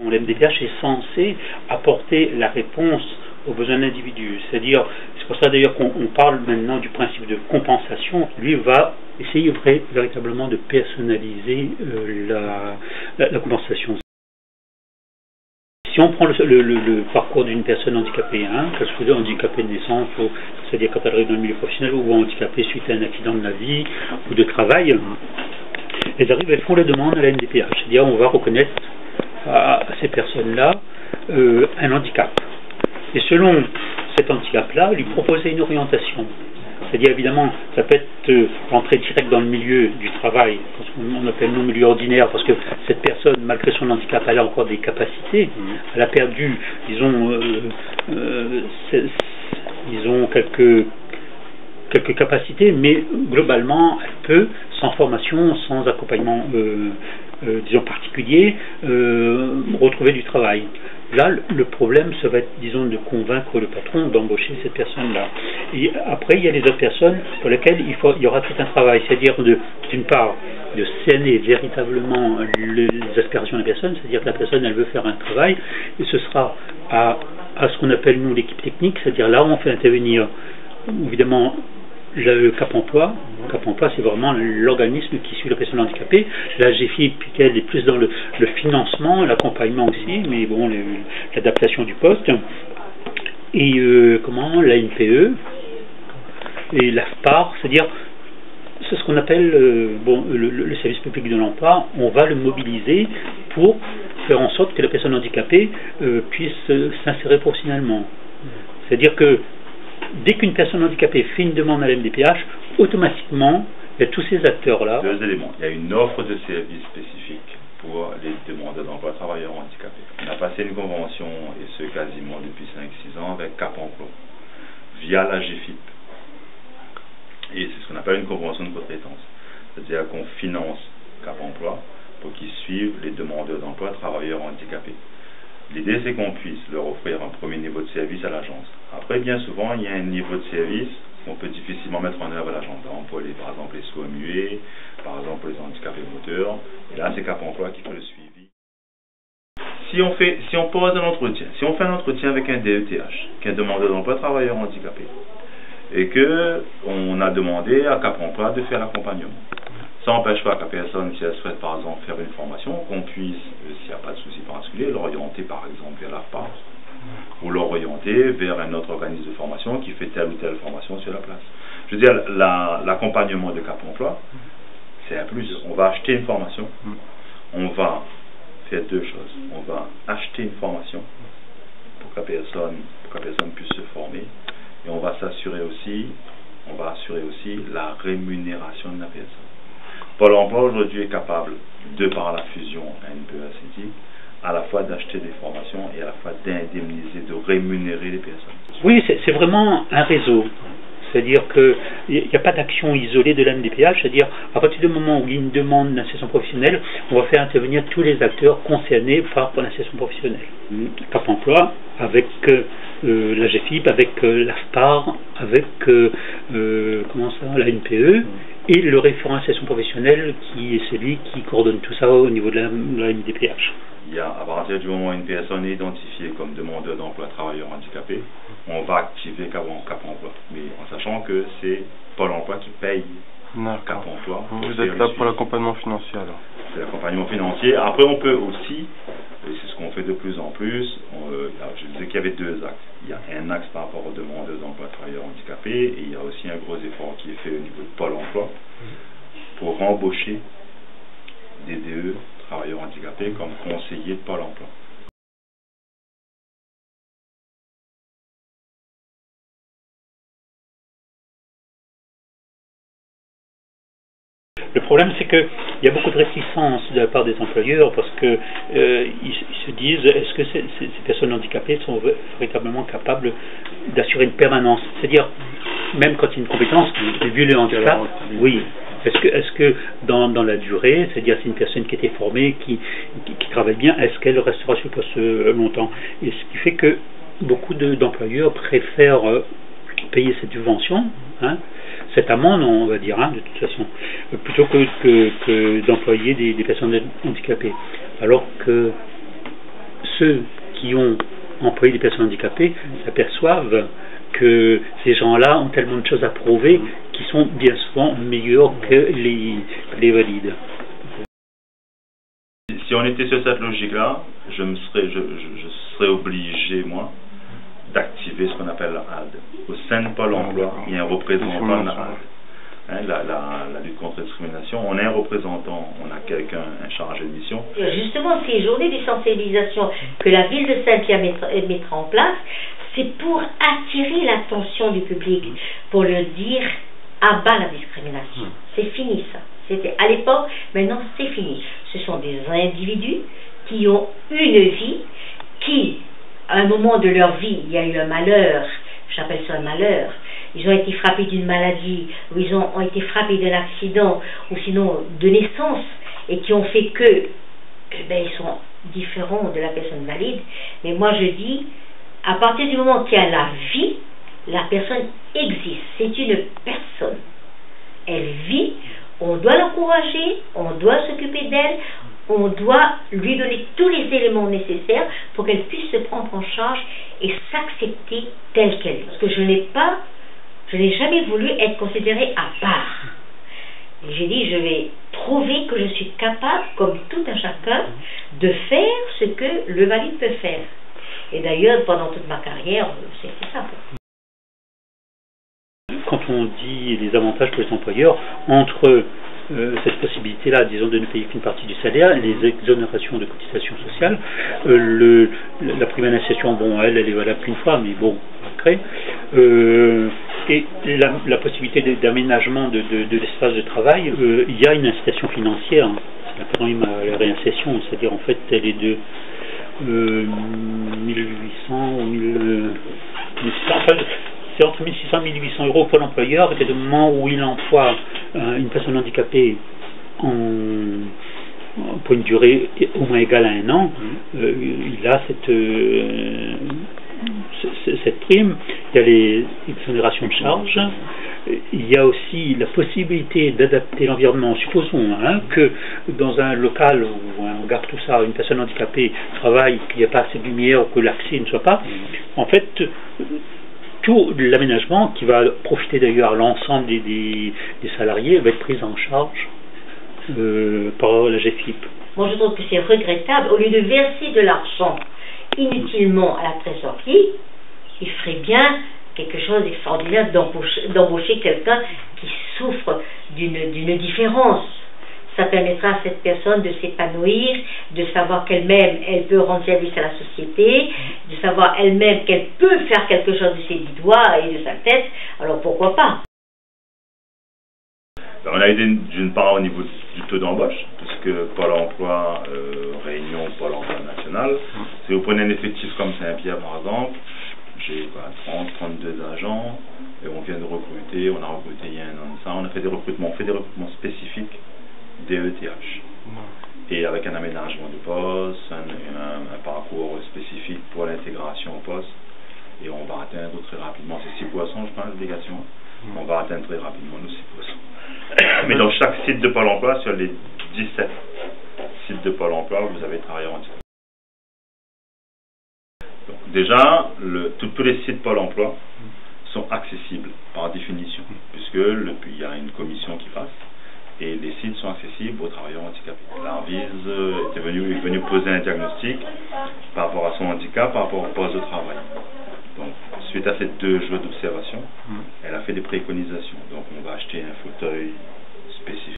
L'MDPH est censé apporter la réponse aux besoins de l'individu. C'est-à-dire, c'est pour ça d'ailleurs qu'on parle maintenant du principe de compensation. Lui va essayer véritablement de personnaliser la compensation. Si on prend le parcours d'une personne handicapée, qu'elle soit handicapée de naissance, c'est-à-dire quand elle arrive dans le milieu professionnel, ou handicapée suite à un accident de la vie ou de travail, elles font la demande à la MDPH. C'est-à-dire, on va reconnaître à ces personnes-là un handicap. Et selon cet handicap-là, lui proposer une orientation. C'est-à-dire, évidemment, ça peut être l'entrée directe dans le milieu du travail, parce qu'on appelle nous milieu ordinaire, parce que cette personne, malgré son handicap, elle a encore des capacités. Elle a perdu, disons quelques capacités, mais globalement, elle peut, sans formation, sans accompagnement disons particulier, retrouver du travail. Là, le problème, ça va être, disons, de convaincre le patron d'embaucher cette personne-là. Et après, il y a les autres personnes pour lesquelles il y aura tout un travail, c'est-à-dire d'une part, de cerner véritablement les aspirations de la personne, c'est-à-dire que la personne, elle veut faire un travail, et ce sera à ce qu'on appelle, nous, l'équipe technique, c'est-à-dire là où on fait intervenir, évidemment, le Cap Emploi. Cap Emploi, c'est vraiment l'organisme qui suit la personne handicapée. La GFIP, elle est plus dans le financement, l'accompagnement aussi, mais bon, l'adaptation du poste. Et la NPE et l'AFPAR, c'est-à-dire, c'est ce qu'on appelle le service public de l'emploi. On va le mobiliser pour faire en sorte que la personne handicapée puisse s'insérer professionnellement. C'est-à-dire que dès qu'une personne handicapée fait une demande à l'MDPH, automatiquement, il y a tous ces acteurs-là. Deux éléments. Il y a une offre de service spécifique pour les demandeurs d'emploi travailleurs handicapés. On a passé une convention, et ce quasiment depuis 5-6 ans, avec Cap Emploi, via la GFIP. Et c'est ce qu'on appelle une convention de compétence. C'est-à-dire qu'on finance Cap Emploi pour qu'ils suivent les demandeurs d'emploi travailleurs handicapés. L'idée, c'est qu'on puisse leur offrir un premier niveau de service à l'agence. Après, bien souvent, il y a un niveau de service qu'on peut difficilement mettre en œuvre à l'agence. Par exemple, les sourds muets, par exemple, les handicapés moteurs. Et là, c'est Cap Emploi qui fait le suivi. Si on pose un entretien, si on fait un entretien avec un DETH, qui est un demandeur d'emploi travailleur handicapé, et qu'on a demandé à Cap Emploi de faire l'accompagnement. Ça n'empêche pas que la personne, si elle souhaite par exemple faire une formation, qu'on puisse, s'il n'y a pas de souci particulier, l'orienter par exemple vers l'AFPAR, ou l'orienter vers un autre organisme de formation qui fait telle ou telle formation sur la place. Je veux dire, l'accompagnement de Cap Emploi, c'est un plus. On va acheter une formation, on va faire deux choses. On va acheter une formation pour que la personne puisse se former, et on va assurer aussi la rémunération de la personne. Pôle emploi aujourd'hui est capable, de par la fusion ANPE-ACETIC, à la fois d'acheter des formations et à la fois d'indemniser, de rémunérer les personnes. Oui, c'est vraiment un réseau. C'est-à-dire qu'il n'y a pas d'action isolée de l'MDPH, c'est-à-dire à partir du moment où il y a une demande d'insertion professionnelle, on va faire intervenir tous les acteurs concernés par l'insertion professionnelle. Cap Emploi, avec la GFIP, avec l'AFPAR, avec la NPE, et le référent insertion professionnelle qui est celui qui coordonne tout ça au niveau de la MDPH. À partir du moment où une personne est identifiée comme demandeur d'emploi travailleur handicapé, on va activer Cap Emploi. Mais en sachant que c'est Pôle emploi qui paye Cap Emploi. Vous êtes là pour l'accompagnement financier alors? C'est l'accompagnement financier. Après, on peut aussi, et c'est ce qu'on fait de plus en plus, je disais qu'il y avait deux axes. Il y a un axe par rapport aux demandeurs d'emploi travailleurs handicapés, et il y a aussi un gros effort qui est fait au niveau de Pôle emploi pour embaucher des DE travailleurs handicapés comme conseillers de Pôle emploi. Le problème, c'est qu'il y a beaucoup de réticence de la part des employeurs parce que ils se disent, est-ce que ces personnes handicapées sont véritablement capables d'assurer une permanence? C'est-à-dire, même quand il y a une compétence, vu le handicap, oui. Est-ce que dans la durée, c'est-à-dire c'est une personne qui était formée, qui travaille bien, est-ce qu'elle restera sur place longtemps? Et ce qui fait que beaucoup d'employeurs préfèrent payer cette subvention, cette amende, on va dire, de toute façon, plutôt que d'employer des personnes handicapées. Alors que ceux qui ont employé des personnes handicapées s'aperçoivent que ces gens-là ont tellement de choses à prouver qui sont bien souvent meilleurs que les valides. Si on était sur cette logique-là, je serais obligé, moi, d'activer ce qu'on appelle la HAD. Au sein de Pôle emploi, il y a un représentant de la HAD. La lutte contre la discrimination, on est un représentant, on a quelqu'un, un chargé de mission. Justement, ces journées de sensibilisation que la ville de Saint-Pierre mettra en place, c'est pour attirer l'attention du public, pour leur dire à bas la discrimination. C'est fini ça. C'était à l'époque, maintenant c'est fini. Ce sont des individus qui ont une vie, qui, à un moment de leur vie, il y a eu un malheur, j'appelle ça un malheur, ils ont été frappés d'une maladie, ou ils ont été frappés d'un accident, ou sinon de naissance, et qui ont fait que, ils sont différents de la personne valide. Mais moi je dis, à partir du moment qu'il y a la vie, la personne existe, c'est une personne. Elle vit, on doit l'encourager, on doit s'occuper d'elle, on doit lui donner tous les éléments nécessaires pour qu'elle puisse se prendre en charge et s'accepter telle qu'elle est. Parce que je n'ai jamais voulu être considérée à part. Et j'ai dit, je vais prouver que je suis capable, comme tout un chacun, de faire ce que le valide peut faire. Et d'ailleurs, pendant toute ma carrière, c'était ça. Quand on dit les avantages pour les employeurs, entre cette possibilité-là, disons, de ne payer qu'une partie du salaire, les exonérations de cotisations sociales, la prime à l'insertion, bon, elle est valable qu'une fois, mais bon, après, et la possibilité d'aménagement de l'espace de travail, il y a une incitation financière, c'est la prime à la réinsertion, c'est-à-dire en fait, elle est de 1800 ou 1600, c'est entre 1600 et 1800 euros pour l'employeur, à partir du moment où il emploie une personne handicapée pour une durée au moins égale à 1 an, il a cette prime. Il y a les exonérations de charges, il y a aussi la possibilité d'adapter l'environnement. Supposons que dans un local où on garde tout ça, une personne handicapée travaille, qu'il n'y a pas assez de lumière ou que l'accès ne soit pas, en fait, tout l'aménagement, qui va profiter d'ailleurs à l'ensemble des salariés, va être pris en charge par la GFIP. Moi je trouve que c'est regrettable. Au lieu de verser de l'argent inutilement à la trésorerie, il ferait bien quelque chose d'extraordinaire d'embaucher quelqu'un qui souffre d'une différence. Ça permettra à cette personne de s'épanouir, de savoir qu'elle-même, elle peut rendre service à la société, de savoir elle-même qu'elle peut faire quelque chose de ses 10 doigts et de sa tête, alors pourquoi pas? On a aidé d'une part au niveau du taux d'embauche, puisque Pôle emploi, Réunion, Pôle emploi national, si vous prenez un effectif comme Saint-Pierre par exemple, j'ai 32 agents, et on vient de recruter, on a recruté il y a 1 an de ça, on fait des recrutements spécifiques DETH, et avec un aménagement de poste, un parcours spécifique pour l'intégration au poste, et on va atteindre très rapidement, c'est 6 poissons je pense l'obligation, on va atteindre très rapidement nos 6 poissons. Mais dans chaque site de Pôle emploi, sur les 17 sites de Pôle emploi, vous avez travailleurs handicapés. Donc déjà, tous les sites Pôle emploi sont accessibles par définition, puisque il y a une commission qui passe, et les sites sont accessibles aux travailleurs handicapés. L'ARVIS est venu poser un diagnostic par rapport à son handicap, par rapport au poste de travail. Donc, suite à ces 2 jours d'observation, elle a fait des préconisations. Donc, on va acheter un fauteuil spécifique.